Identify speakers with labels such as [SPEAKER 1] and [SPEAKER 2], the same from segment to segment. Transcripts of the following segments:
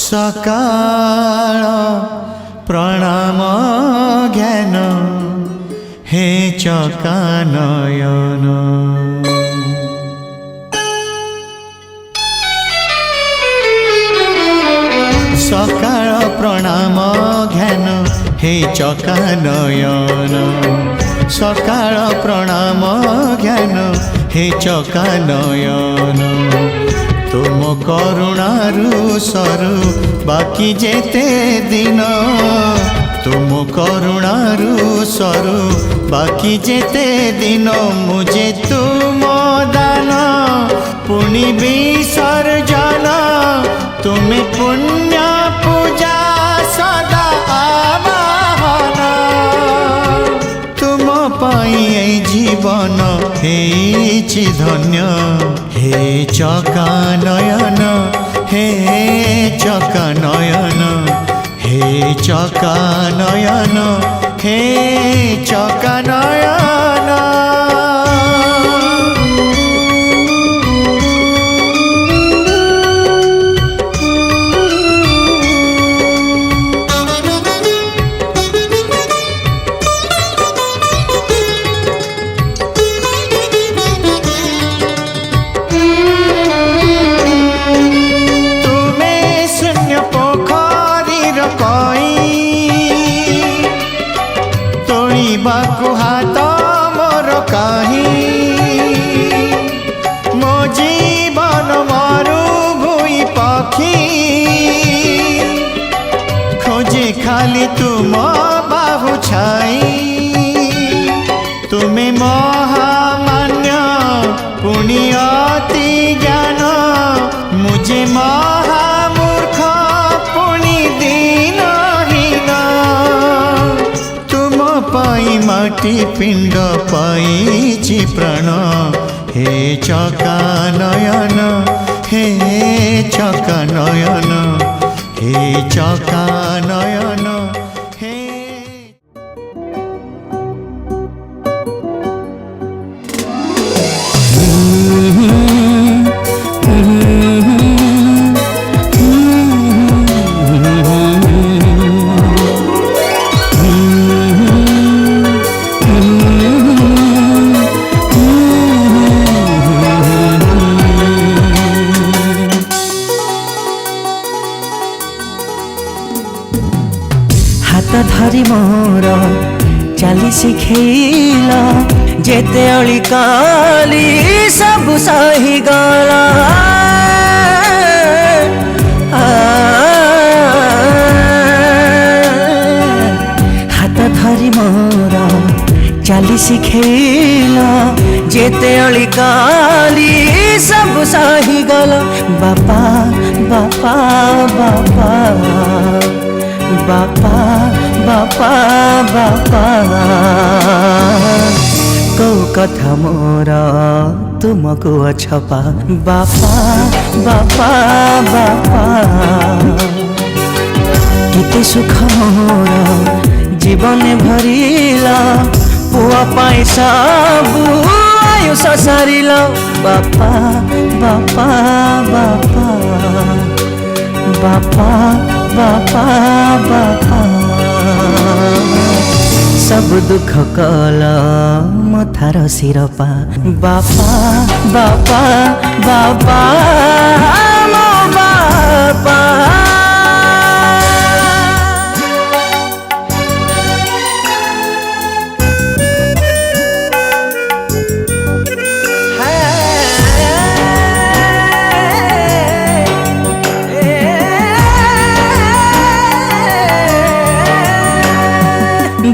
[SPEAKER 1] सकाळ प्रणाम ज्ञान हे चकानयन। सकाळ प्रणाम ज्ञान हे चकानयन। सकाळ प्रणाम ज्ञान हे चकानयन। तुम करुणारु सरु बाकी जेते दिन। तुम करुणारु सरु बाकी जेते दिन। मुझे तुम दान पुनि विसर्जन। तुम्हें पुण्य पूजा सदा आवाहन। तुम पाई जीवन हेछि धन्य। हे चकानयन हे चकानयन हे चकानयन हे चकानयन। हाथ मोर कहीं मो जीवन मरु भूई पखी। खोजे खाली तुम बाहु छाई। तुम्हें महामान्य पुण्य अति ज्ञान। मुझे महामूर्ख पुण्य दीनहीन। तुम पाई माटी पिंड पाई प्राण। हे चकानयन हे चकानयन हे चकानयन हे।
[SPEAKER 2] धरी मोर चाली शिखेल। जेते अली काली सब सही गला। हाथ धरी मोर चाली शिखेल। जेते अली काली सब सही गला। बापा बापा बापा बापा बापा बापा। कौ कथा मोर तुमको अछपा। बापा बापा बापा। केते सुख मोर जीवन भरिला। पुआ पाई सबु आयुष सारिल। बापा बापा बापा बापा बापा बापा। सब दुख कल मथार सिरपा। बापा बापा बापा मो बापा।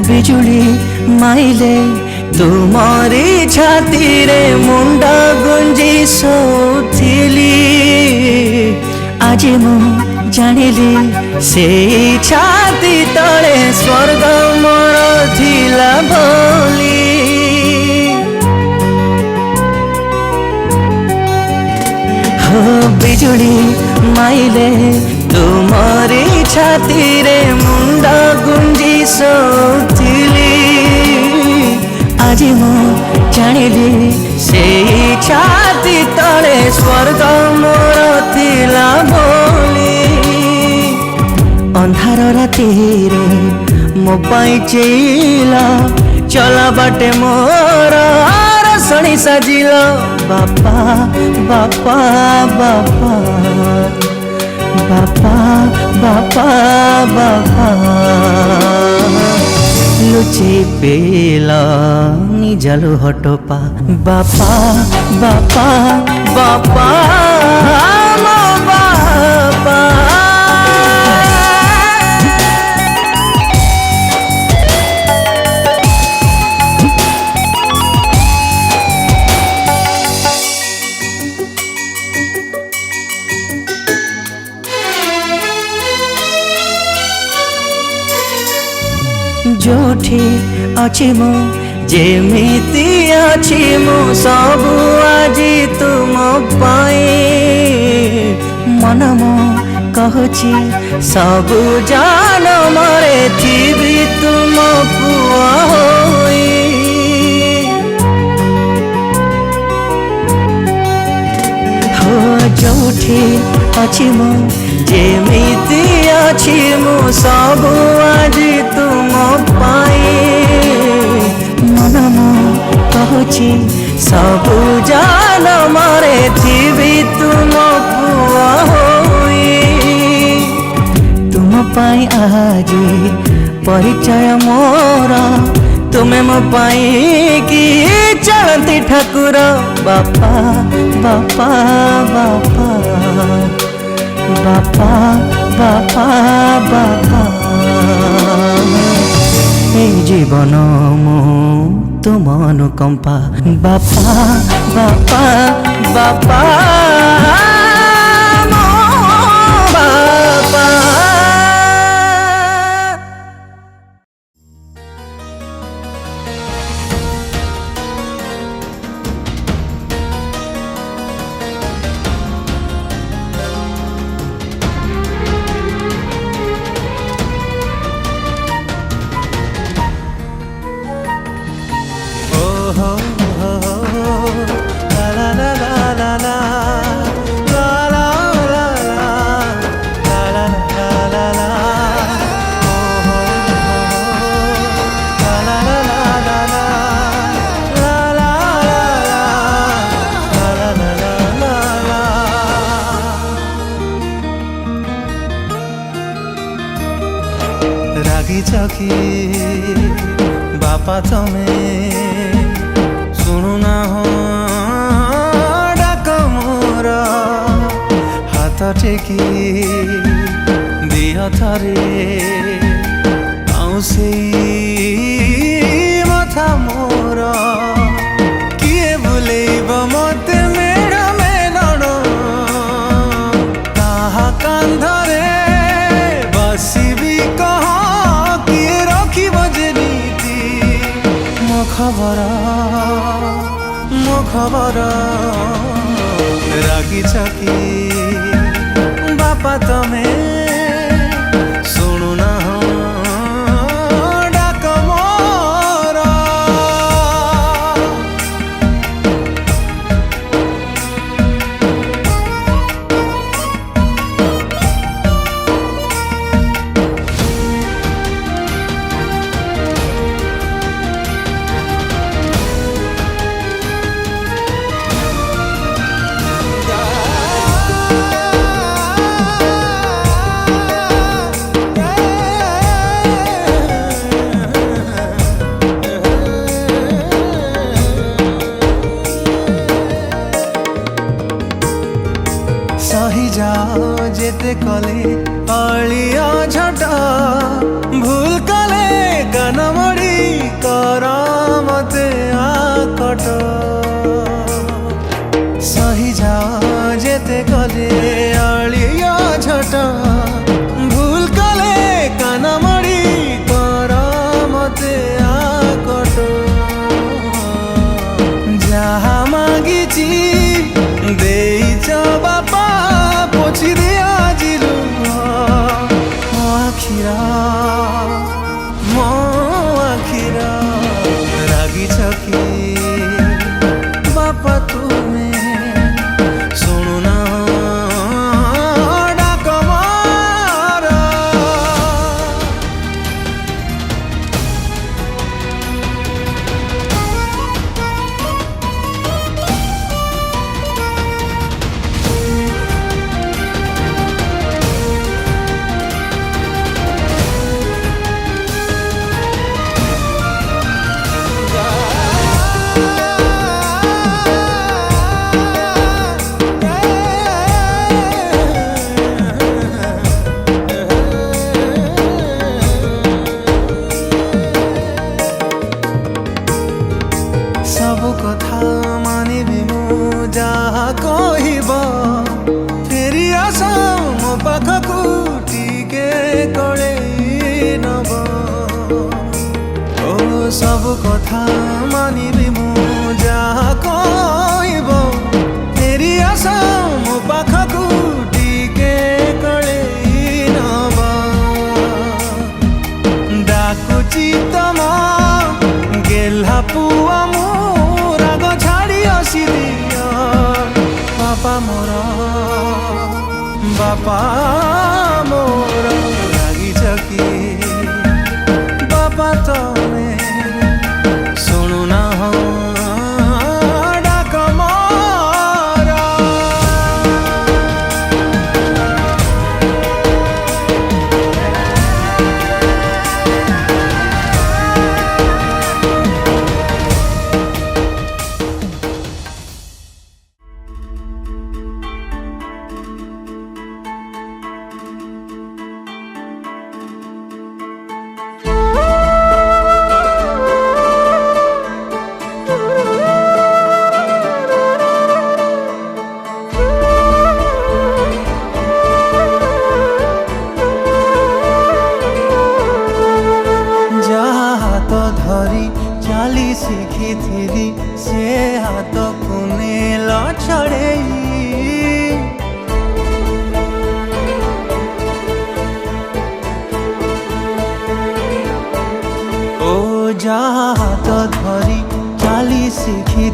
[SPEAKER 2] बिजुली माइले तुमरी छाती रे मुंडा गुंजी सोथिली। आज मु जानिली से छाती तले स्वर्ग मोर थिला बोली। हो बिजुली माइले तुमरी छाती रे मुंडा गुंजी सोथिली। आज मु जानिली से छाती तले स्वर्ग मोर थिला बोली। अंधार रातिरे मो पाई चेल चला बाटे मोर रसणी साजिल बापा बापा बापा बापा बापा बापा लुचे पेल निजालु हटपा बापा बापा बापा मो बापा जोठी अच्छी मु जेमिति अच्छी मु सबु आजी तुम पाए मन मो कहछि सबु जान मरे थी तुम पुआ होई हो जोठी अच्छी मु जेमिति अच्छी मु सबु आजी तुम पाए मन मो कहछि सबु जान मरे थी तुम पुआ होई तुम पाई आजी परिचय मोर तुमे मो पाई कि चलती ठाकुर बापा बापा बापा बापा बापा बापा ए जीवन मो तुम अनुकंपा बापा बापा बापा मो बापा
[SPEAKER 3] बापा तमें शुणुना हो डाक मोर हाथ टेकी दिह थरे आउसे मथा मोर किए बुलेब मते मेड़ मेलण ताहा कांधरे बसिबी कह किए रखिब जे नीति मो खबर रागिछ कि बापा तमें शुणुना हो डाक मोर सही जाओ जेते कले अलिया झट भूल कले गान मड़ी कर मते आकट सही जाओ जेते कले अलिया झट भूल कले गान मड़ी कर मते आकट जहा मागिची देइछ बापा पोछि दे आजि मो आखिरा रागिछ कि बापा तुमे शुणुना डाक मोर सब कथा मानिबी मु जहा कहब फेरी आस मो पाखकू टिके कळेई नब डाकुची तम गेल्हा पुआ मु राग छाड़ी हसी दिया बापा मोर रागी चकी बापा तमे सुनु ना हो डाक मोरा धरी चाली शिखी से हाथ को नेल छड़ेई ओ जा हाथ धरी चाली शिखी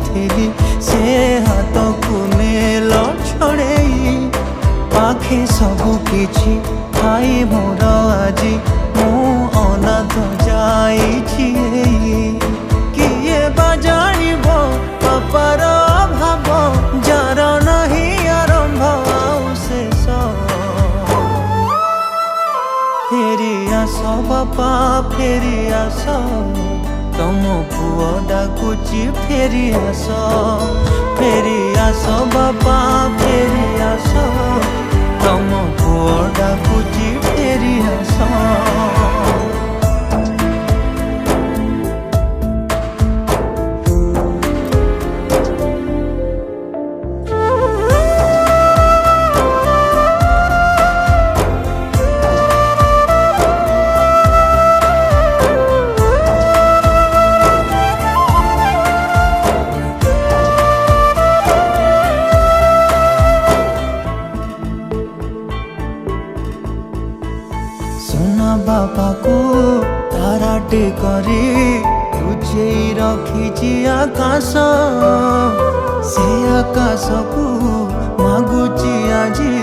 [SPEAKER 3] से हाथ को नेल छड़ेई पाखे सबु किछि खाई मोर आजी मु अनाथ जाइछि किए बाजाणिब पापार भाव जार नहीं आरंभ आउ शेष फेरी आस बापा फेरी आस तम पुओ डाकुची फेरी आस बापा फेरी आस तम पुओ डाकुची फेरी आस बापा को ताराटे करे लुचै रखिछि आकाश से आकाश को मागुची आजी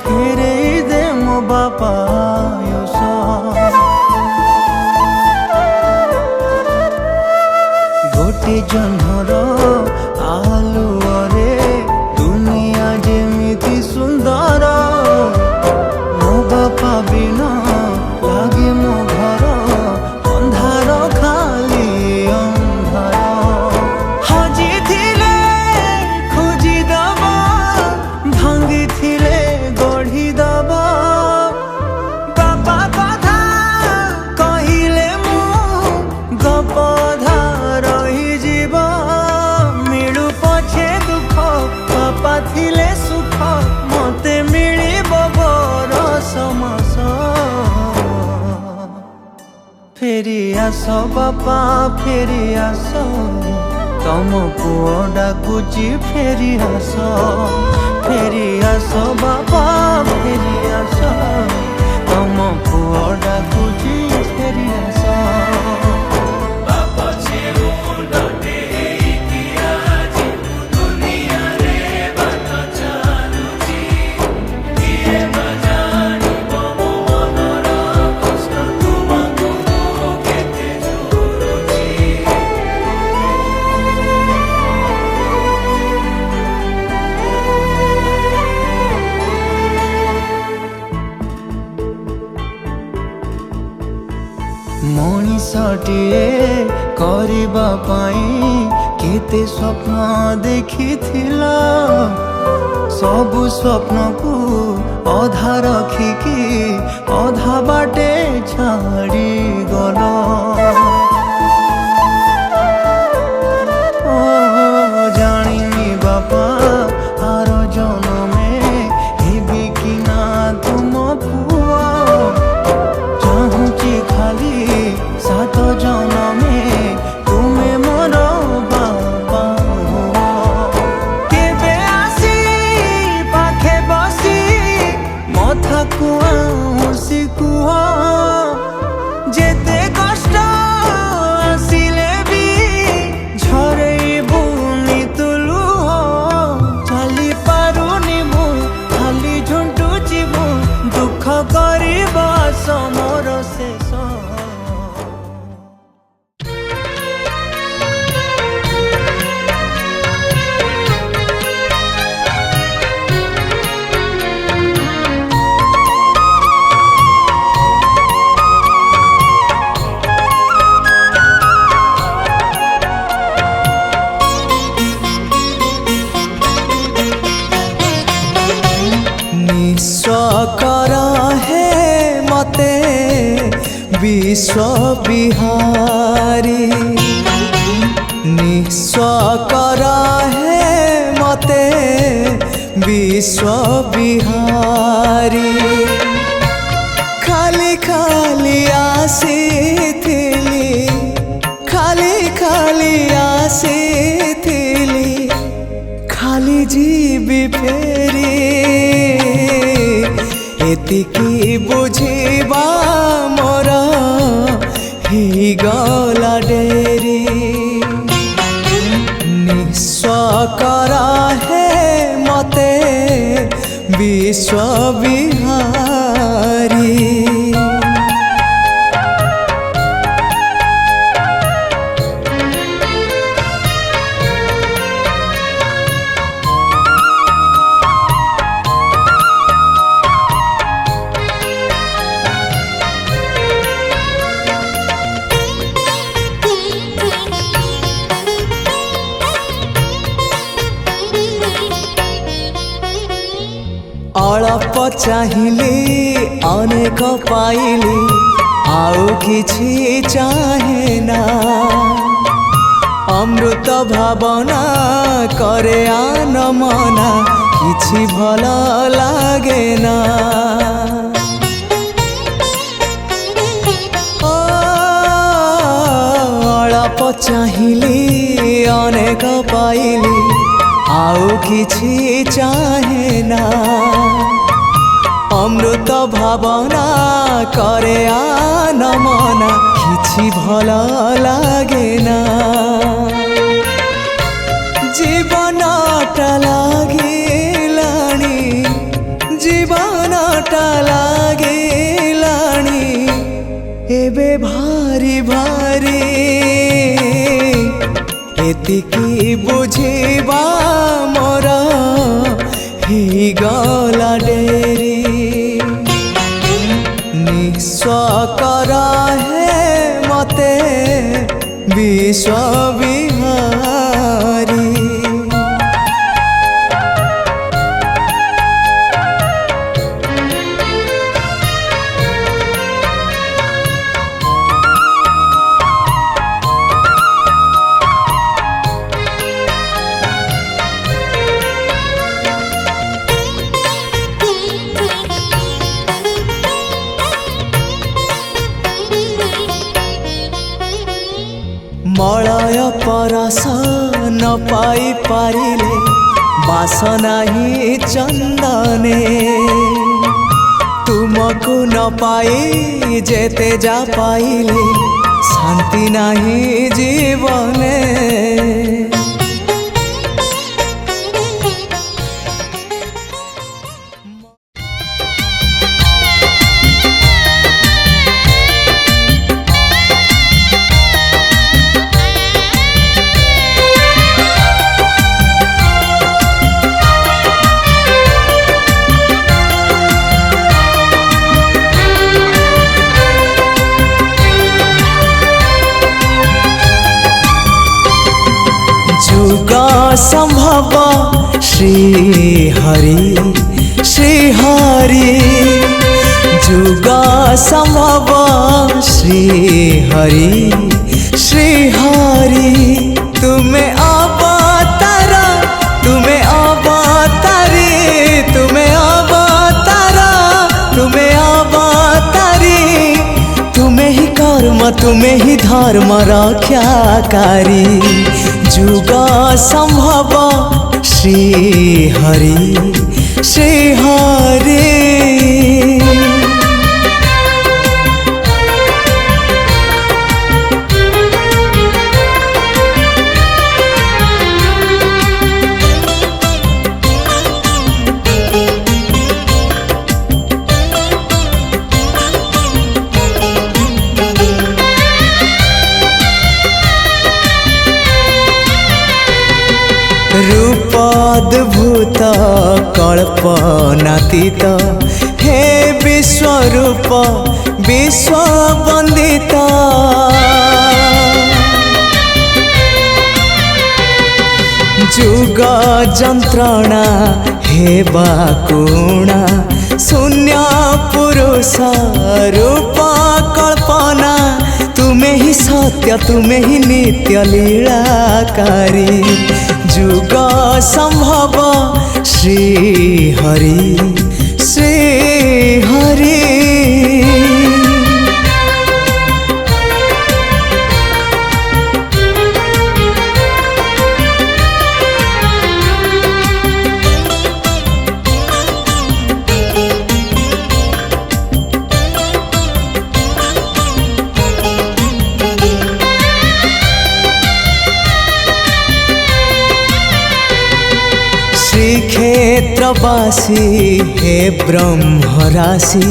[SPEAKER 3] फेरे दे मो बापा आयुष गोटे जन्मर आलुअरे दुनिया जेमिति सुंदर मो बापा बिना लागे मो घर अंधार खाली अंधार हजी थिले खोजी दबा भांगी थिले गढ़ी दबा बापा कथा कहिले मु गपधा रही जीव मिलू पछे दुख बापा थिले सुख मते मिलिब बर समस फेरी आस बापा फेरी आस तम पुओ डाकुची फेरी आस बापा फेरी आस तम पुओ डाकुची फेरी आस मनीषटिए करबा पाई केते स्वप्न देखिथिला सबु स्वप्न को अधा रखिकी अधा बाटे छाड़ी गल जानी बापा आर जनमे हेबी कि ना तुम पुआ चाहूची खाली सात जनमे विश्व विहारी निस्व करा है मते विश्व विहारी खाली खाली आसीथिली खाली खाली आसीथिली खाली जीवी फेरी एतिकी बुझिबा मोर ही गला डेरी निस्व करा है मते विश्व विहारी अल्प चाहिली अनेक पाइली आउ किछि चाहे ना अमृत भावना करे आन मना किछि भल लागे ना अल्प चाहिली अनेक पाइली आउ किछि चाहे ना अमृत भावना करे आन मना किछि भल लागे ना जीवनटा लागिलाणी जीवनटा लागिलाणी एबे भारी भारी एतिकी बुझिबा मोर ही गला डेरी निस्व करा है मते विश्व विहारी मलय परस न पाई पारिले बासना ही चंदने तुमको न पाई जेते जा पाइले शांति नाही जीवने जुग संभव श्री हरि जुग संभव श्री हरि तुम्हें अवतार तुम्हें अवतारी तुम्हें अवतार तुम्हें अवतारी तुम्हें ही कर्म तुम्हें ही धर्म रक्षाकारी जुग संभव श्री हरि रूपाद्भुत कल्पनातीत हे विश्वरूप विश्ववंदित जुग जंत्रणा हे बाकुणा शून्य पुरुष रूप कल्पना सत्य तुमे ही नित्य लीलाकारी जुग संभव श्री हरि श्री हरि। श्रीक्षेत्रवासी हे ब्रह्मराशि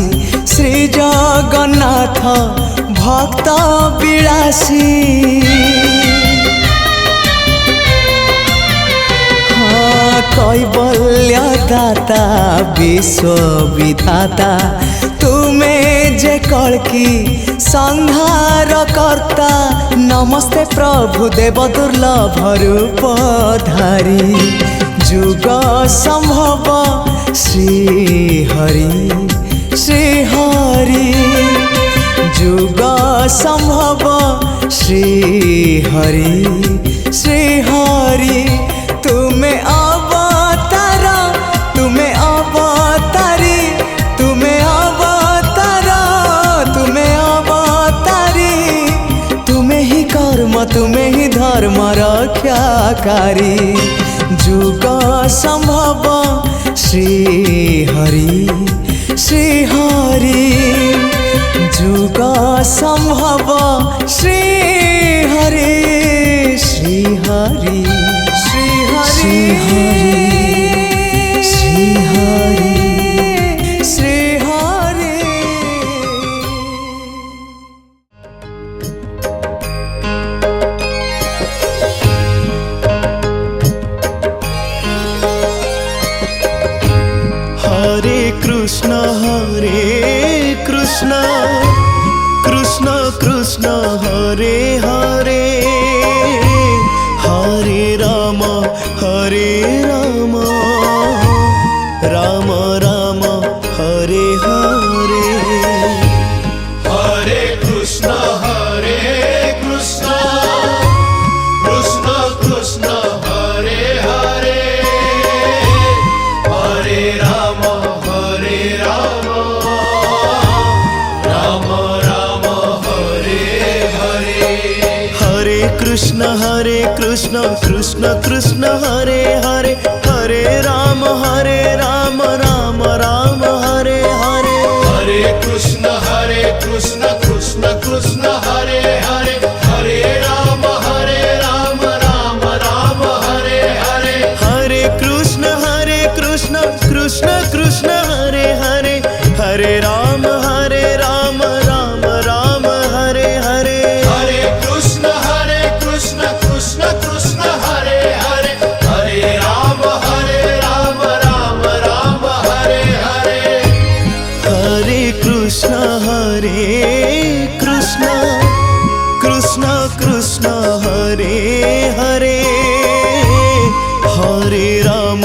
[SPEAKER 3] श्री जगन्नाथ भक्त विलासी कैवल्य दाता विश्व विधाता तुमे जे कल्कि संहार कर्ता नमस्ते प्रभु देव दुर्लभ रूप धारी जुग संभव श्री हरि श्री हरि जुग संभव श्री हरि श्री हरि। तुम्हें अवतार तुम्हें अवतारी तुम्हें अवतार तुम्हें अवतारी तुम्हें ही कर्म तुम्हें ही धर्म रक्षाकारी जुग संभव श्री हरि श्री हरि जुग संभव श्री हरि श्री हरि श्री हरि श्री हरि श्री हरि।
[SPEAKER 1] हरे कृष्ण कृष्ण कृष्ण हरे हरे हरे राम राम राम हरे हरे।
[SPEAKER 4] हरे कृष्ण कृष्ण कृष्ण हरे हरे हरे राम राम राम हरे हरे।
[SPEAKER 1] हरे कृष्ण कृष्ण कृष्ण हरे हरे हरे राम राम राम हरे हरे।
[SPEAKER 4] हरे कृष्ण कृष्ण कृष्ण हरे हरे हरे राम राम राम हरे हरे।
[SPEAKER 1] हरे कृष्ण कृष्ण कृष्ण हरे हरे हरे राम राम राम हरे हरे।
[SPEAKER 4] हरे कृष्ण कृष्ण कृष्ण हरे हरे हरे राम राम राम हरे हरे।
[SPEAKER 1] हरे कृष्ण कृष्ण कृष्ण हरे हरे हरे राम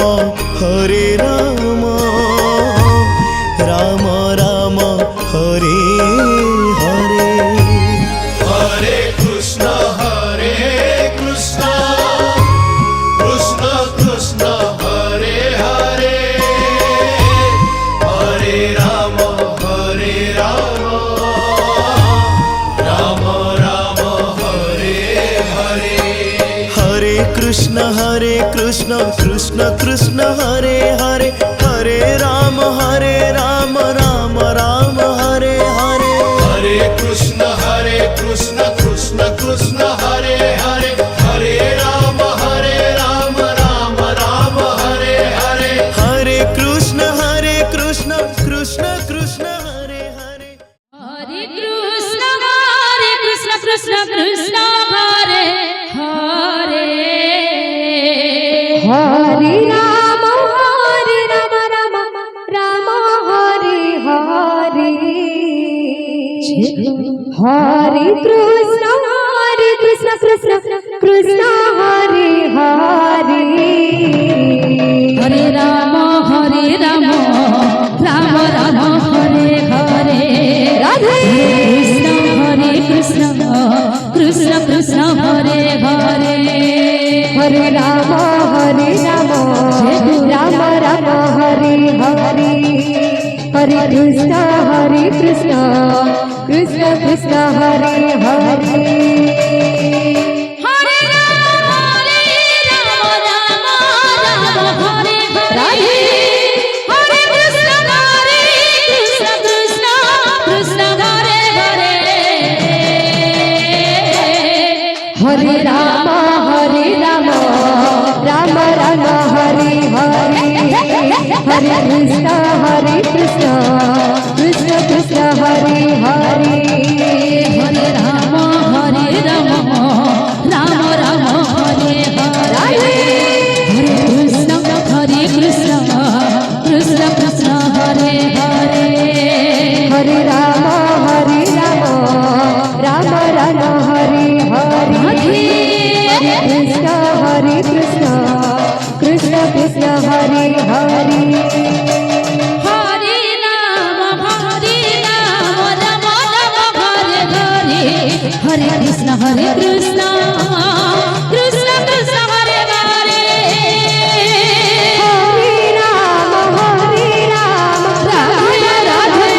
[SPEAKER 1] राम राम हरे हरे।
[SPEAKER 4] हरे कृष्ण कृष्ण कृष्ण हरे हरे हरे राम राम राम हरे हरे।
[SPEAKER 1] हरे कृष्ण कृष्ण कृष्ण हरे हरे हरे राम राम राम हरे हरे।
[SPEAKER 4] हरे कृष्ण कृष्ण कृष्ण हरे हरे हरे राम राम राम हरे हरे।
[SPEAKER 1] हरे कृष्ण कृष्ण कृष्ण हरे हरे।
[SPEAKER 5] हरे कृष्ण कृष्ण कृष्ण हरे हरे हरे राम राम राम हरे हरे हरे कृष्ण कृष्ण कृष्ण हरे हरे हरे राम राम राम हरे हरे राधे कृष्ण हरे कृष्ण कृष्ण कृष्ण कृष्ण कृष्ण हरे हरे हरे राम राम राम हरे हरे हरे कृष्ण कृष्ण कृष्ण हरे हरे हरे राम राम राम हरे हरे हरे कृष्ण कृष्ण कृष्ण हरे हरे हरे राम राम राम हरे हरे हरे कृष्ण कृष्ण कृष्ण हरे हरे हरे राम राम राम हरे हरे हरे कृष्ण कृष्ण कृष्ण हरे हरे हरे राम राम हरे हरे हरे कृष्ण कृष्ण कृष्ण हरे हरे हरे राम राधे राधे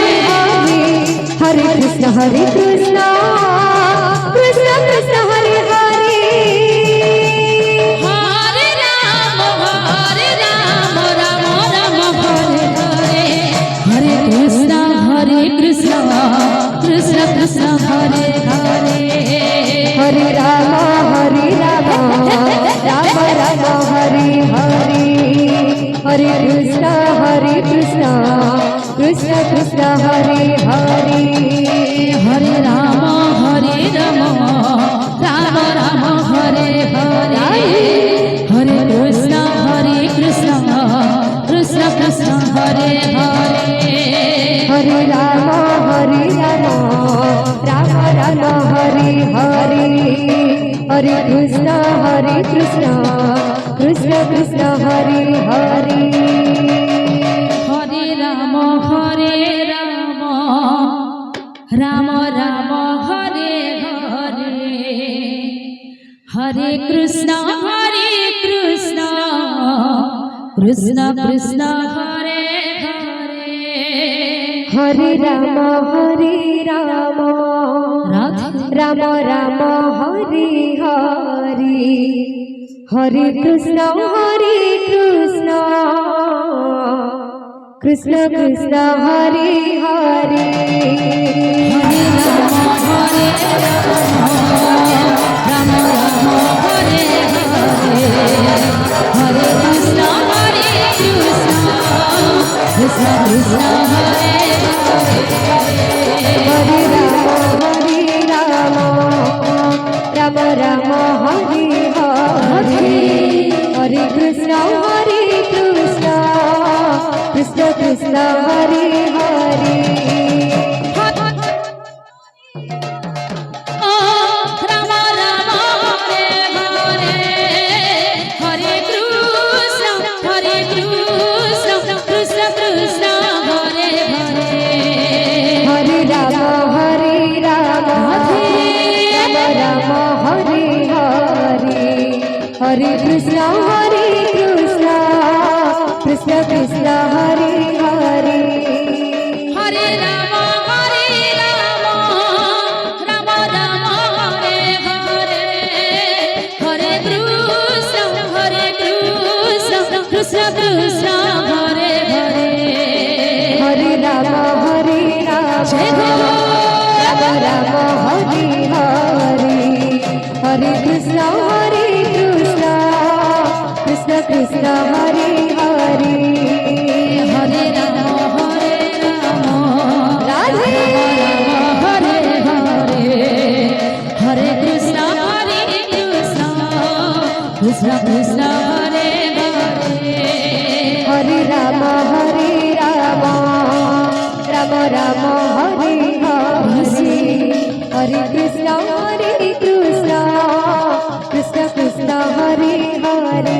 [SPEAKER 5] हरे कृष्ण कृष्ण कृष्ण हरे हरे हरे राम राम हरे हरे हरे कृष्ण कृष्ण कृष्ण हरे हरे हरे राम राम राम हरे हरे हरे कृष्ण कृष्ण हरे हरे हरे राम राम राम हरे हरे हरे कृष्ण कृष्ण हरे हरे हरे राम राम राम हरे हरे हरे कृष्ण कृष्ण हरे हरे हरे राम राम राम हरे हरे हरे कृष्ण कृष्ण कृष्ण हरे हरे हरे राम राम राम हरे हरे हरे कृष्ण कृष्ण कृष्ण हरे हरे हरे राम राम राम हरे हरे हरे कृष्ण कृष्ण कृष्ण हरे हरे राम राम राम हरे हरे हरे कृष्ण कृष्ण हरे हरे राम राम हरे हरे हरे कृष्ण कृष्ण कृष्ण हरे हरे हरे राम राम हरे हरे हरे कृष्ण कृष्ण कृष्ण हरे हरे हरे राम राम राम हरे हरे हरे कृष्ण कृष्ण कृष्ण हरे हरे हरे राम राम हरे हरे हरे कृष्ण कृष्ण कृष्ण हरे हरे हरे राम राधे हरे हरे हरे कृष्ण कृष्ण कृष्ण हरे हरे हरे राम राम राम हरे हरे हरे कृष्ण कृष्ण कृष्ण हरे हरे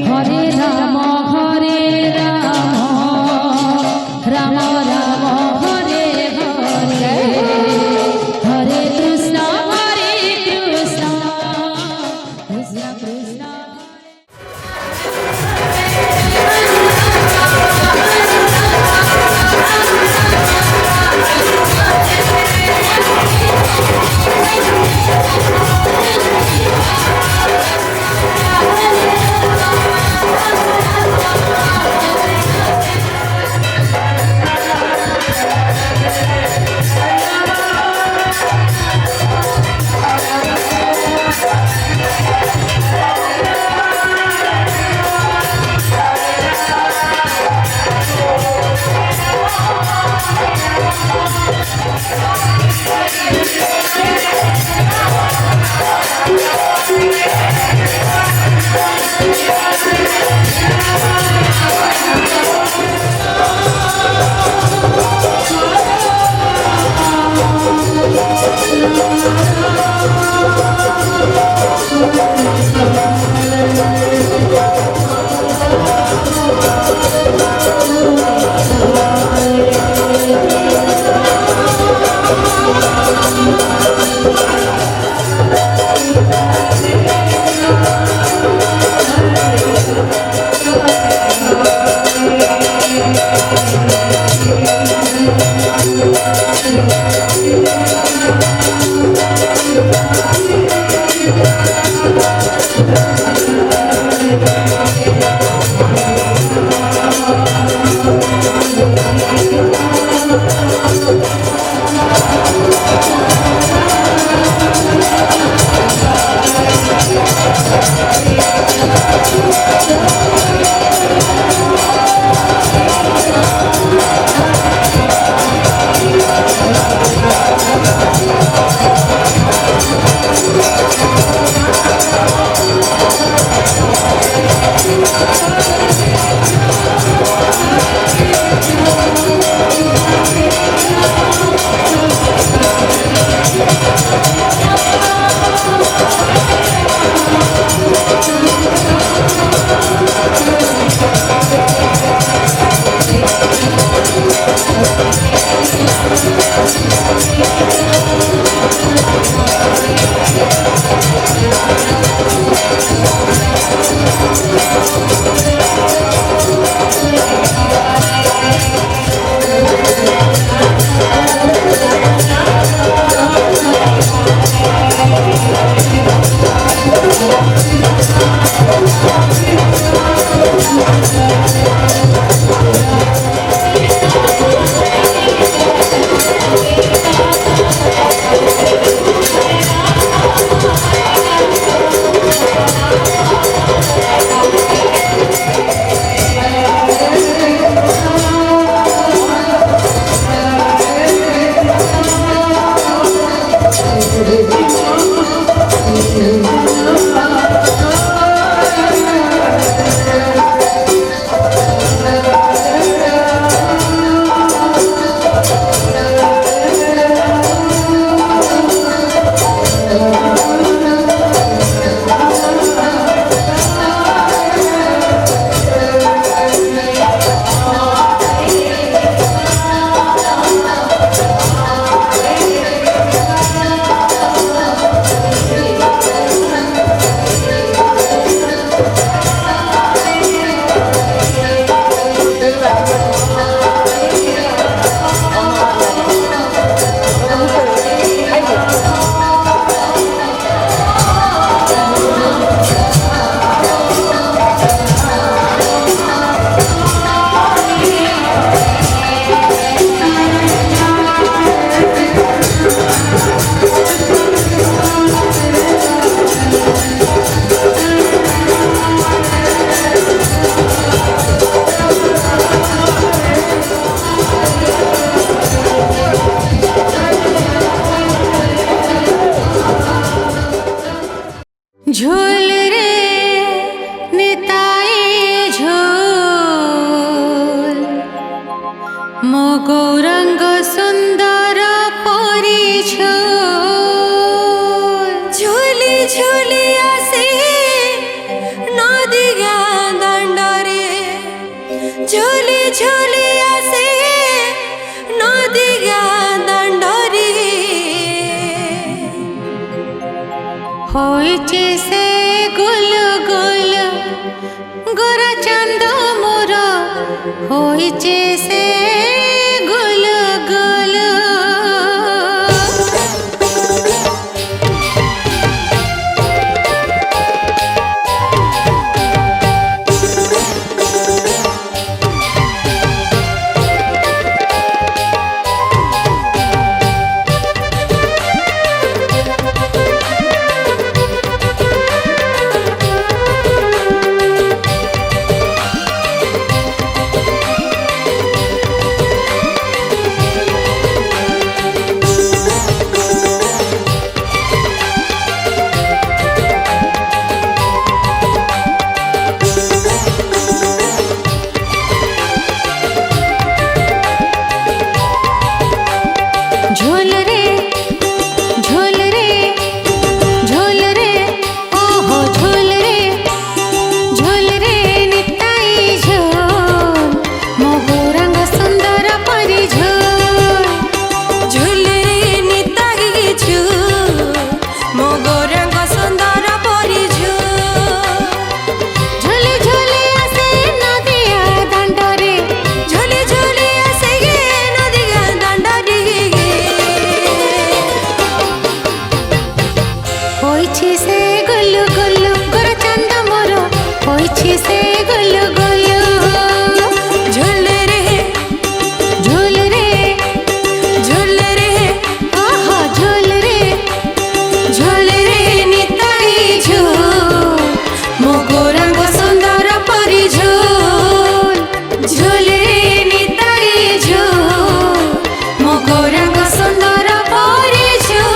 [SPEAKER 5] हरे राम राम राम हरे हरे हरे कृष्ण कृष्ण कृष्ण हरे झोल रे निताई झोल मो गौरंग सुंदर परी झोल झोली झोली आसे नदी दांडरे झोली झोली आसे नदी दांडरे होइचे से गुल गुल गोरा चांद मोर होइचे से गुल गुल होइछि से गुलु गुलु गोरा चांद मोर होइछि से गुलु गुलु झूल रे झूल रे झूल रे आहा झूल रे निताई झूल मो गोरंग सुंदर परी झूल झूल रे निताई झूल मो गोरंग सुंदर परी झूल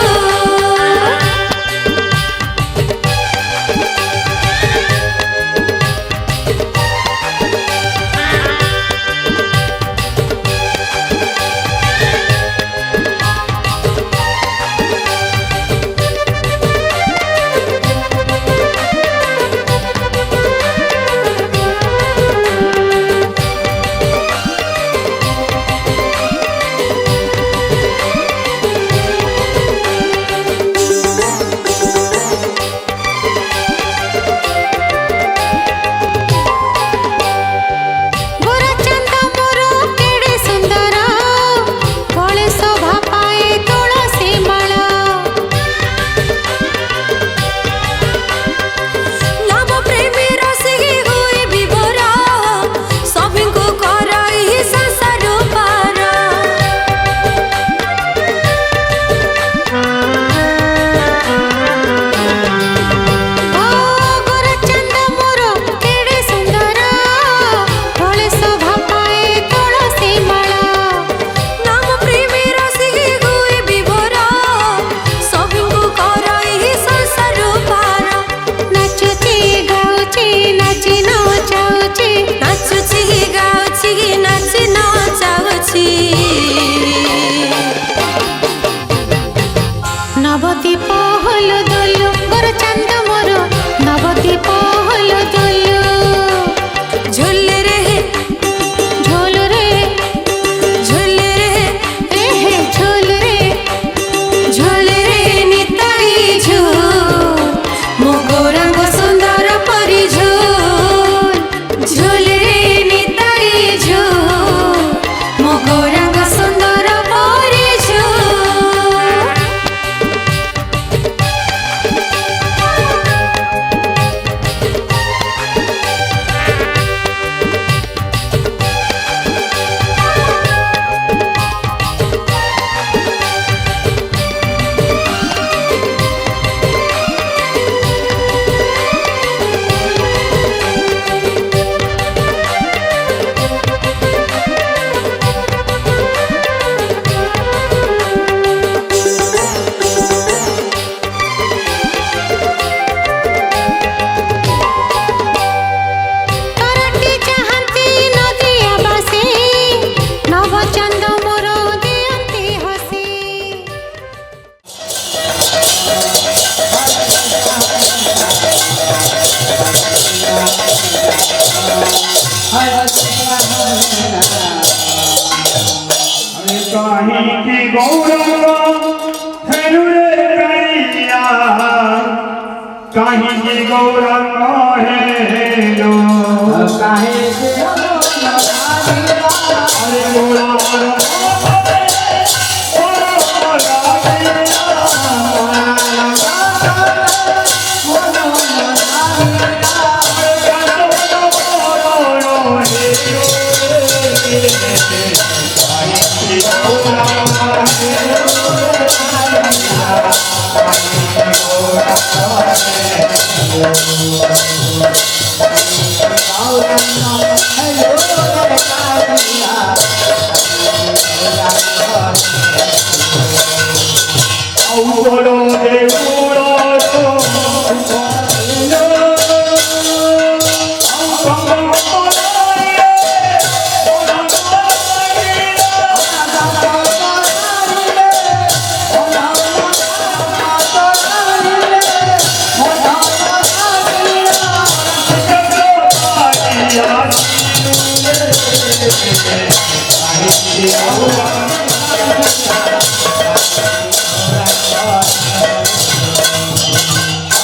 [SPEAKER 5] गोरा चांद मोर केड़े सुंदर गले शोभा पाए तुलसी माला नव प्रेमी रसी हुए विभोरा सभी को कराई संसार पारा ओ गोरा चांद मोर केड़े सुंदर गले शोभा पाए तुलसी माला नव प्रेमी रसी हुए विभोरा सभी को कराई संसार पारा नाचुची गाउची नाची नाचाउची नाचुची गाउची नाची नाचाउची नवदीप हलो दोलु गोरा चांद मोर नवदीप हलो दोलु झूल रे झूल रे झूल रे झूल रे निताई झूल मो गोरंग सुंदर परी झूल झूल रे निताई झूल मो गोरंग सुंदर परी झूल तरटी चाहती नदिया बासे नव चंद मोर दियंती हसी
[SPEAKER 6] कहीं की गौरव हेरुरे करिया कहीं की गौरव हेलो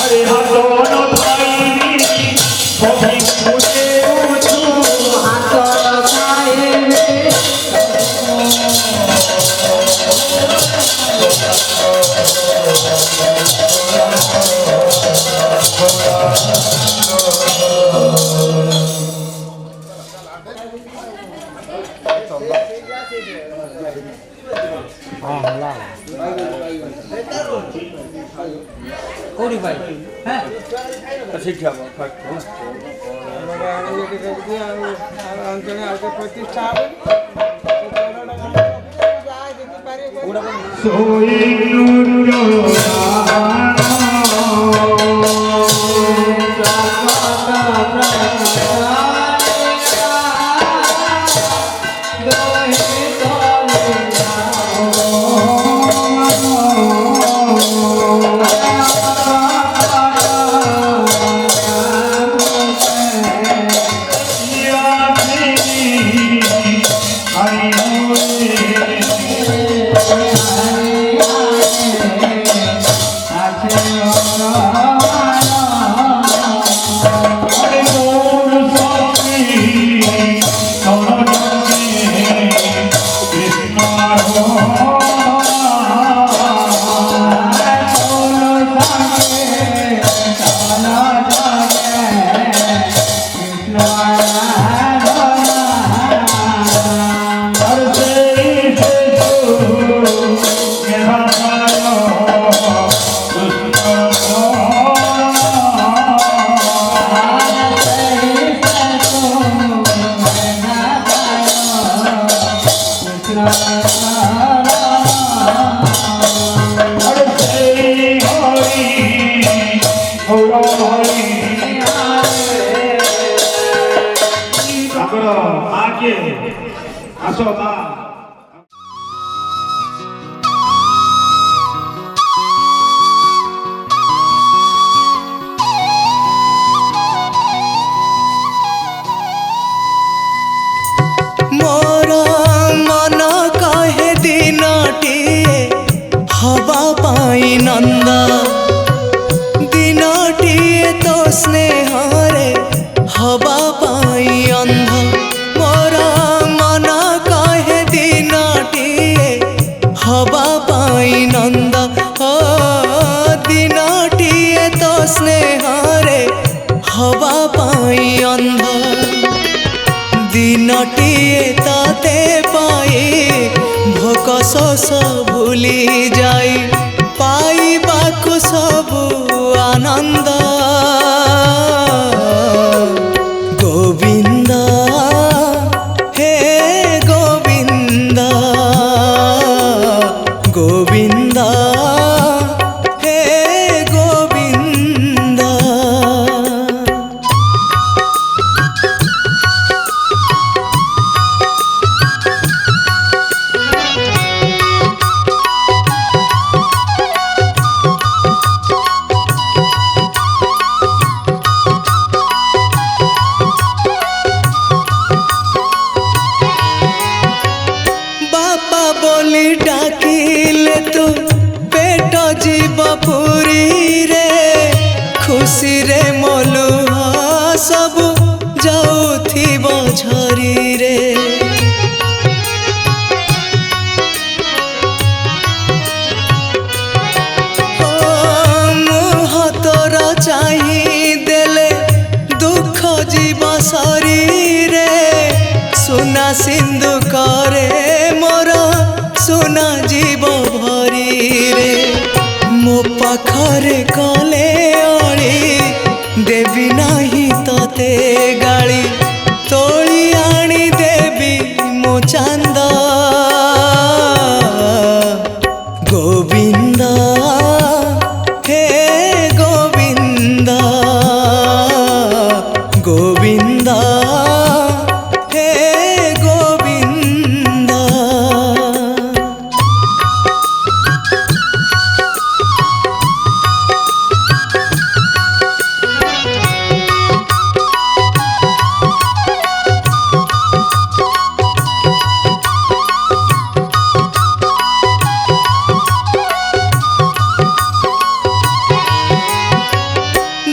[SPEAKER 6] अरे
[SPEAKER 7] କୋଉଠି ଭାଇ ହଁ
[SPEAKER 8] ସେଠି ହବ ଫାଷ୍ଟ
[SPEAKER 7] ଅଞ୍ଚଳ ଆଉ ପ୍ରତିଷ୍ଠା
[SPEAKER 1] मोर मन कहे दिनटिए हवा पाई नंद दिनटिए तो स्नेहरे हवा पाई अंध मोर मन कहे दिनटिए हवा पाई नंद दिनटिए तो स्नेहरे हवा पाई अंध दिनटिए ताते पाई भोक शोष भूली जाई पाइबाकु सबु आनंद गोविंद हे गोविंद गोविंद हे गोविंद बोली डाकिले तू पेट जीव पुरी रे खुशी रे मलुआ सब जाउथिब झरी रे मुह तोर चाही देले दुख जीव शरीरे सुना सिंधु करे मोर सुना जीव भरी रे मो पाखरे कले अड़ी देवी नाही तते गाड़ी तोली आनी देवी मो चांद गोविंद हे गोविंद गोविंद हे गोविंद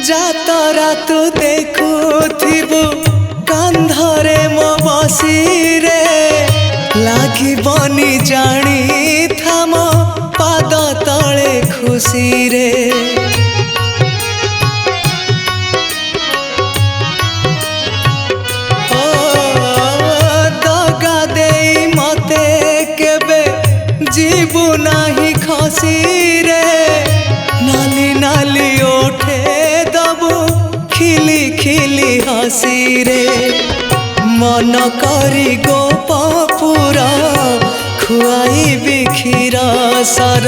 [SPEAKER 1] जातरा तू देखुथिबु कांधरे मो बसी रे लागी बनी जानी थाम पाद तले खुशी रे ओ दगा देई मते केबे जीवु नाही खसी रे नाली नाली संसार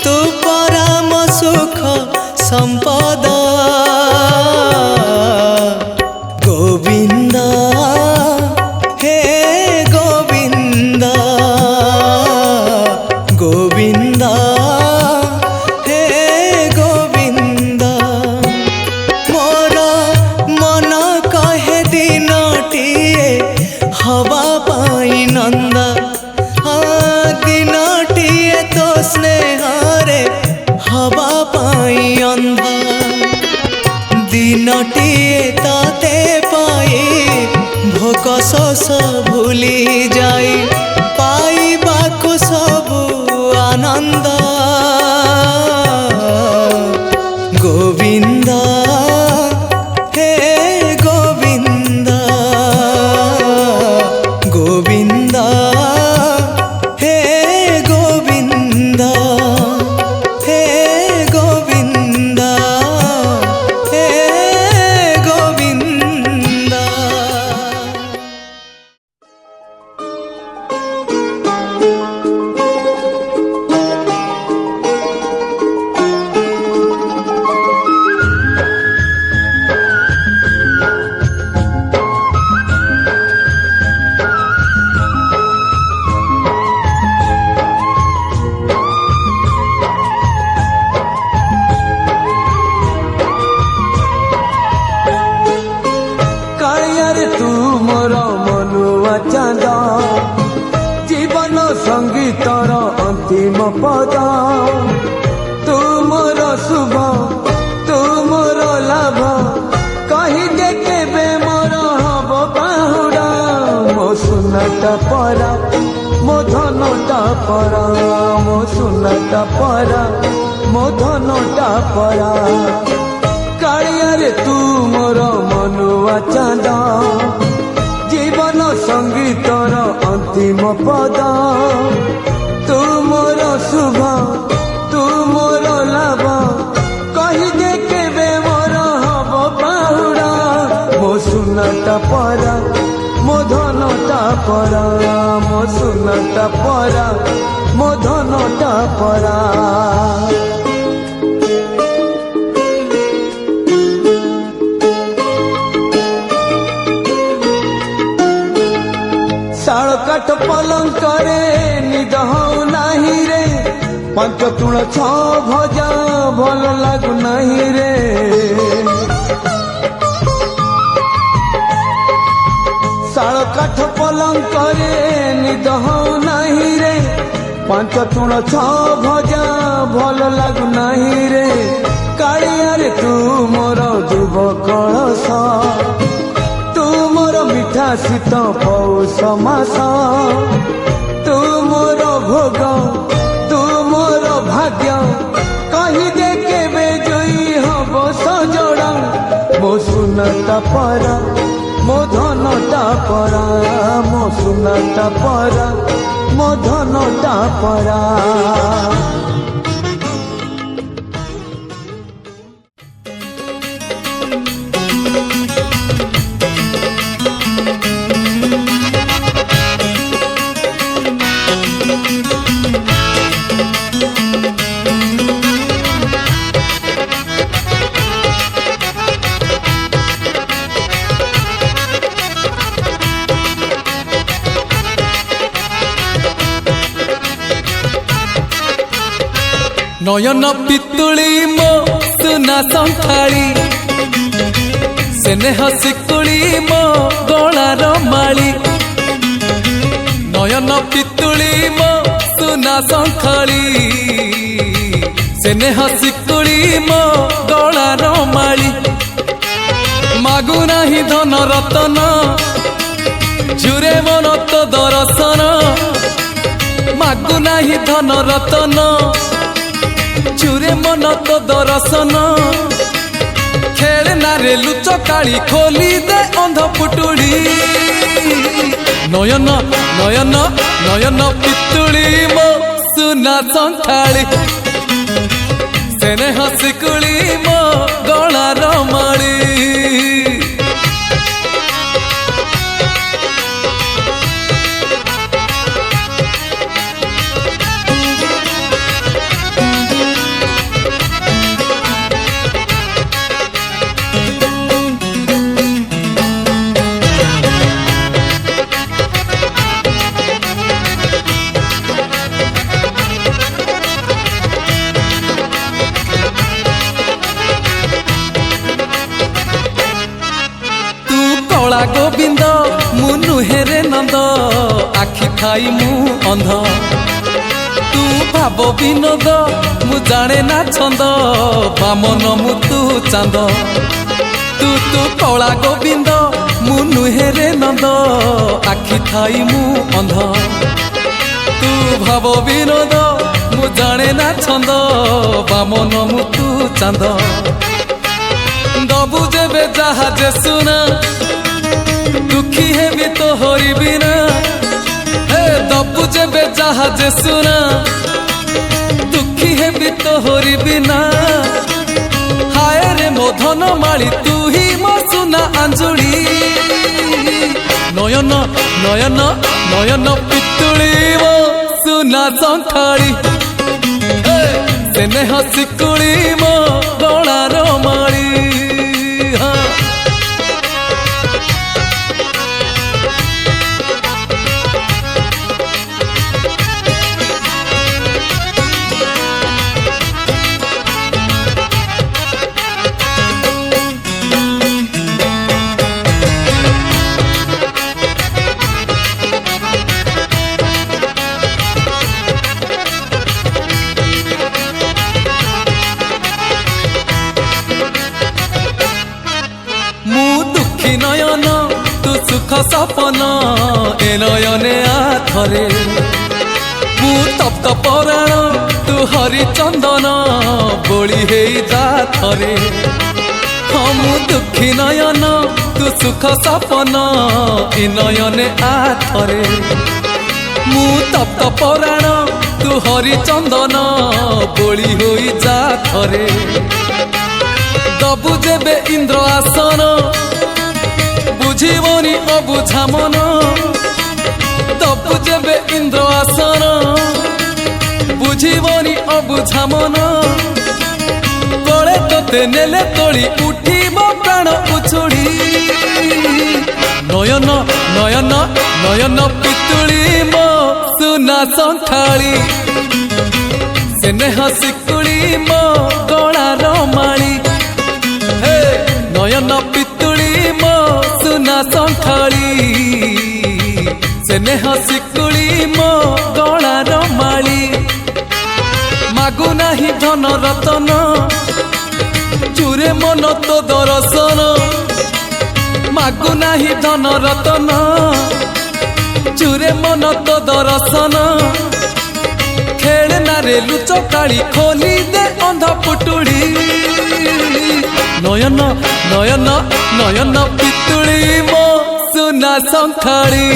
[SPEAKER 1] तू परम सुख संपद गोविंद हे गोविंद गोविंद हे गोविंद मोर मन कहे दिनटिए हवा पाई नंद दिनटिए तो स्नेहरे हवा पाई अंध दिनटिए ताते पाई भोक शोष भूली जाई पाइबाकु सबु आनंद गोविंद हे गोविंद गोविंद हे गोविंद हे गोविंद हे गोविंद।
[SPEAKER 3] काଳିयारे तू मोर मनुआ चांद जीवन संगीतर अंतिम पद तू मोर शुभ तू मोर लाभ कही दे केबे मोर हब बाहुड़ा मो सुनता परा मो धनटा परा मो सुनता परा मो धनटा परा कालियारे तू मोर मनुआ चांद जीवन संगीतर अंतिम पद तू मोर शुभ तू मोर लाभ कही दे केबे मोर हब बाहुड़ा मो सुनता परा मो धनटा परा मो सुनता परा मो धनटा परा शाल काठ पलंग करे निद हऊ नाही रे पंच तुण छ भजा भल लागु नाही रे शाल काठ पलंग करे निद हऊ नाही रे पंच तुण छ भजा भल लागु नाही रे कालियारे तू मोर दुब कळस तू मोर मिठा शीत पौष मास तू मोर भोग तू मोर भाग्य कही दे केबे जोई हब सजड़ा मो सुनता परा मो धनटा परा मो सुनता परा मो धनटा परा
[SPEAKER 1] नयन पितुली मो सुना संखाली स्नेह शिकुली मो गलार माली नयन पितुली मो सुना संखाली स्नेह शिकुली मो गलार माली मागु नाही धन रतन जुरे मन तो दर्शन मागु नाही धन रतन चुरे मन तो दर्शन खेलना रे लुच काली खोली दे अंध पुटुड़ी नयन नयन नयन पितुड़ी मो सुना संखाली स्नेह शिकुली मो गलार माली ଗୋବିନ୍ଦ ମୁଁ ନୁହେରେ ନନ୍ଦ ଆଖି ଥାଇ ମୁଁ ଅନ୍ଧ ତୁ ଭାବ ବିନୋଦ ମୁଁ ଜାଣେ ନା ଛନ୍ଦ ବାମନ ମୁଁ ତୁ ଚାନ୍ଦ ତୁ ତୁ କଳା ଗୋବିନ୍ଦ ମୁଁ ନୁହେରେ ନନ୍ଦ ଆଖି ଥାଇ ମୁଁ ଅନ୍ଧ ତୁ ଭାବ ବିନୋଦ ମୁଁ ଜାଣେ ନା ଛନ୍ଦ ବାମନ ମୁଁ ତୁ ଚାନ୍ଦ ଦବୁ ଯେବେ ଯାହା ଯେ ସୁନା ଦୁଃଖୀ ହେବି ତ ହରିବି ନା ହେ ଦବୁ ଯେବେ ଯାହା ଯେ ସୁନା ଦୁଃଖୀ ହେବି ତ ହରିବି ନା ହାୟ ରେ ମୋ ଧନ ମାଳି ତୁ ହିଁ ମୋ ସୁନା ଆଞ୍ଜୁଳି ନୟନ ନୟନ ନୟନ ପିତୁଳି ମୋ ସୁନା ଶଙ୍ଖାଳି ସ୍ନେହ ଶିକୁଳି ମୋ ଗଳାର ମାଳି নয়ন তু সুখ সপন এ নয়নে আথরে মু তপ্ত পরাণ তু হরিচন্দন বলি হেই যা থরে মু দুঃখী নয়ন তু সুখ সপন এ নয়নে আথরে মু তপ্ত পরাণ তু হরিচন্দন বলি হই যা থরে দবু যেবে ইন্দ্র আসন বুঝিবনি অবুঝা মন দবু যেবে ইন্দ্র আসন বুঝিবনি অবুঝা মন কলে তোতে নেলে তলি উঠিব প্রাণ উছুড়ি নয়ন নয়ন নয়ন পিতুলি মো সুনা শঙ্খাଳି স্নেহ শিকুଳି মো গଳାର ମାଳି হে নয়ন পিতুলি মো সুনা শঙ্খাଳି স্নেহ শিকুଳି মো গଳାର মাଳି মাগু নাহি ধন রতন চুরে মন তো দর্শন মাগু নাহি ধন রতন চুরে মন তো দর্শন খেলনারে লুচকাଳି খোলি দে অন্ধ পুটুড়ি নয়ন নয়ন নয়ন পিতুଳି মো সুনা শঙ্খাଳି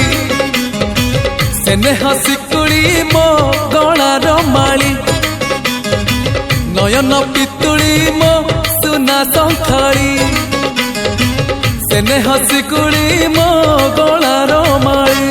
[SPEAKER 1] স্নেহ শিকুଳି মো গଳାର ମାଳି নয়ন পিতুଳି মো সুনা শঙ্খাଳି স্নেহ শিকুଳି মো গଳାର মাଳି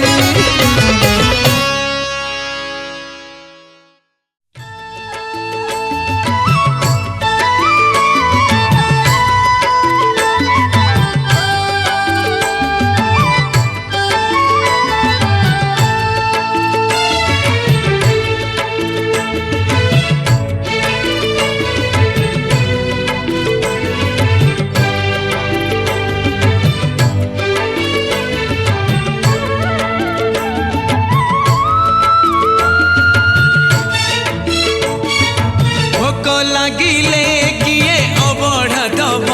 [SPEAKER 3] লাগিলে কিয়ে অবঢ়া দব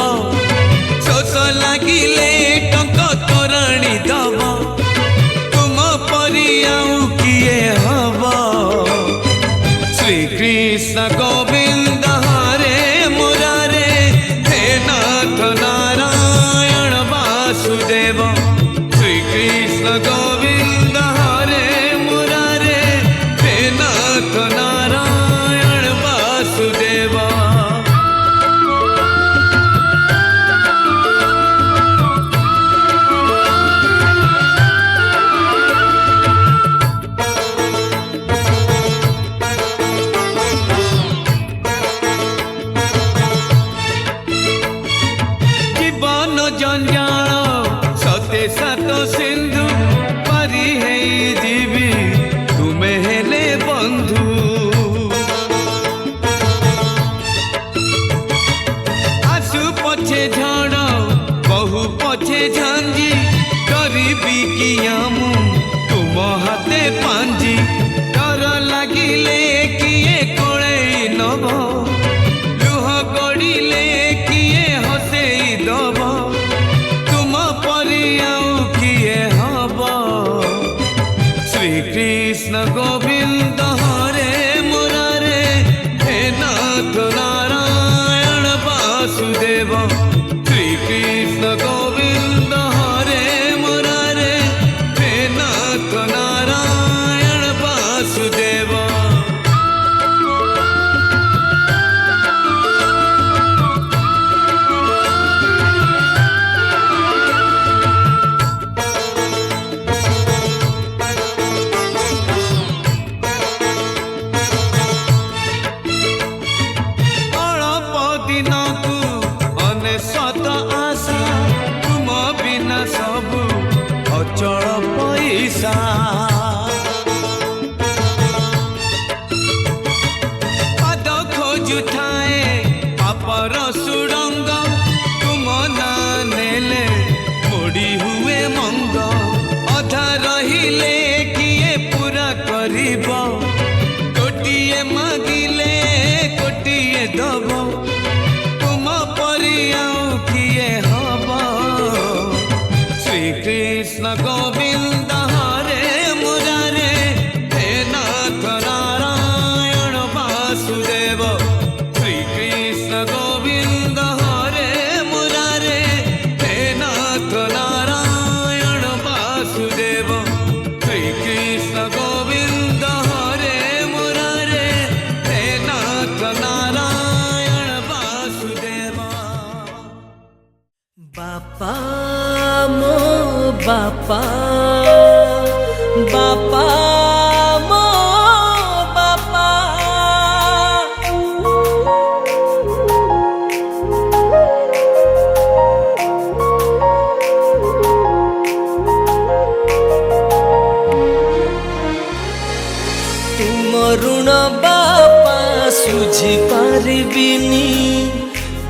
[SPEAKER 3] শোষ লাগিলে টঙ্ক তোরণী দব তুম পরি আউ কিয়ে হব শ্রীকৃষ্ণ গোবিন্দ হরে মুরারে হে নাথ নারায়ণ বাসুদেব শ্রীকৃষ্ণ গোবিন্দ হরে মুরারে হে নাথ নারায়ণ বাসুদেব জীবন জঞ্জাল সতে সাত সিন্ধু পারি হেই দিবি তুমে হেলে বন্ধু আসু পছে ঝড় বহু পছে ঝঞ্জি କରିବି କିଆ ମୁଁ ତୁମ ହାତେ ପାଞ୍ଜି ଡର ଲାଗିଲେ କିଏ କୋଳେଇ ନବ ଲୁହ ଗଡ଼ିଲେ କିଏ ହସେଇ ଦବ ତୁମ ପରି ଆଉ କିଏ ହବ ଶ୍ରୀକୃଷ୍ଣ ଗୋବିନ୍ଦ ହରେ ମୁରାରେ ହେ ନାଥ ନାରାୟଣ ବାସୁଦେବ ଶ୍ରୀକୃଷ୍ଣ ଗୋବିନ୍ଦ ହରେ ମୁରାରେ ହେ ନାଥ ନାରାୟଣ ବାସୁଦେବ ଅଳପ ଦିନକୁ ଅନେଶତ ଆଶା ତୁମ ବିନା ସବୁ ଅଚଳ ପଇସା ପାଦ ଖୋଜୁଥାଏ ପାପର ସୁଡ଼ଙ୍ଗ ତୁମ ନାଁ ନେଲେ ମୋଡ଼ି ହୁଏ ମଙ୍ଗ ଅଧା ରହିଲେ କିଏ ପୁରା କରିବ ଗୋଟିଏ ମାଗିଲେ ଗୋଟିଏ ଦବ ତୁମ ପରି ଆଉ କିଏ ହବ ଶ୍ରୀକୃଷ୍ଣ ଗୋବିନ୍ଦ ହରେ ମୁରାରେ ହେ ନାଥ ନାରାୟଣ ବାସୁଦେବ ଶ୍ରୀକୃଷ୍ଣ ଗୋବିନ୍ଦ ହରେ ମୁରାରେ ହେ ନାଥ ନାରାୟଣ ବାସୁଦେବ ଶ୍ରୀକୃଷ୍ଣ ଗୋବିନ୍ଦ ହରେ ମୁରାରେ ହେ ନାଥ ନାରାୟଣ ବାସୁଦେବ
[SPEAKER 2] बापा मो बापा बापा मो बापा तुम ऋण बापा सुझी पारिबिनी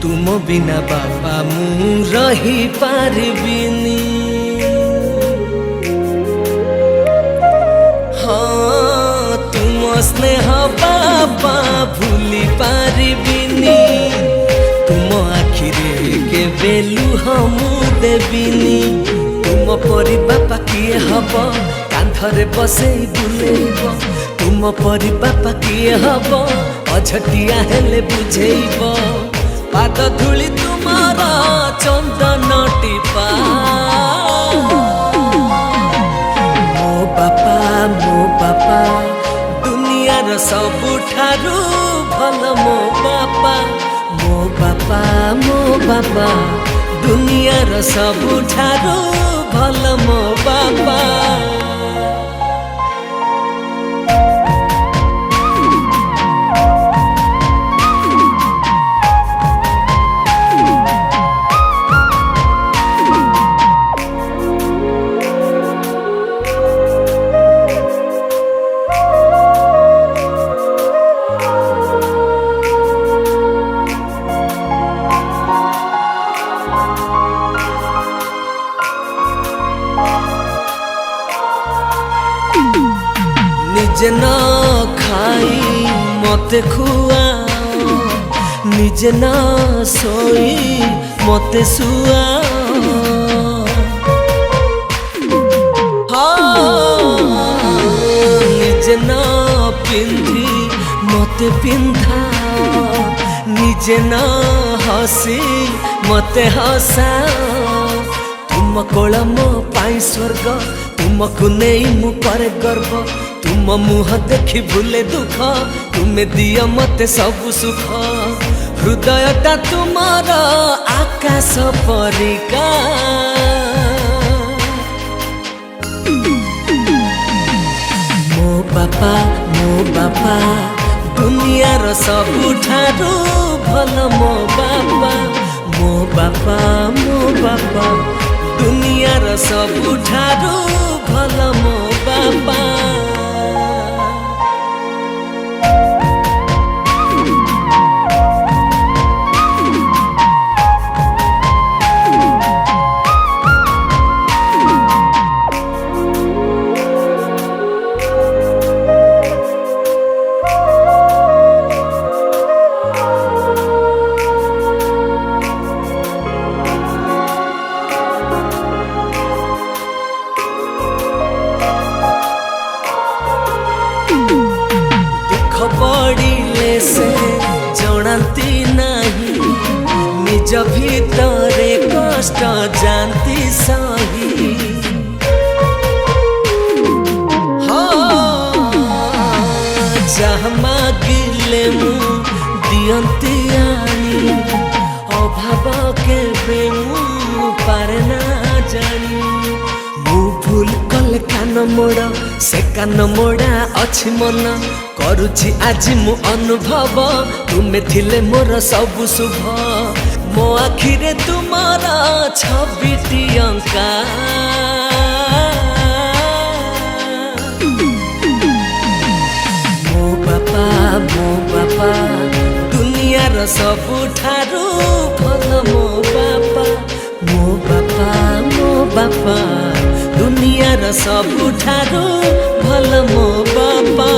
[SPEAKER 2] तुम बिना बापा मु रही पारिबिनी हाँ तुम स्नेह बापा भूली पारिबिनी तुम आखिरे के बेलुह मु देबिनी तुम परी बापा किए हब कांधरे बसेई बुलेइब तुम परी बापा किए हब अझटिया हेले बुझेइब पाद धूली तुमार चंदन टीपा मो बापा दुनियार सबुठारू भल मो बापा दुनियार सबुठारू भल मो बापा निजे न खाई मते खुआओ निजे न सोई मते सुआओ निजे न पिंधी मते पिंधाओ निजे न हसी मते हसाओ तुम कोल मो पाई स्वर्ग तुमको नहीं मु करे गर्व तुम मुह देखी भूले दुख तुम्हें दिया मते सब सुख हृदयटा तुमार आकाश परिका मो बापा दुनियार सबुठारू भल मो बापा दुनियार सबुठारू भल मो बापा निज भितरे कष्ट जानती सही जहाँ मागिले मु दियंती आनी अभाव के बेमु पारे ना जानी मु भूल कले कान मोड़ से कान मोड़ा अछि मन करुछि आज मु अनुभव तुमे थिले मोर सब शुभ मो आखिरे तुमार छबिटी अंका मो बापा दुनियार सबुठारु भल मो बापा दुनियार सबुठारु भल मो बापा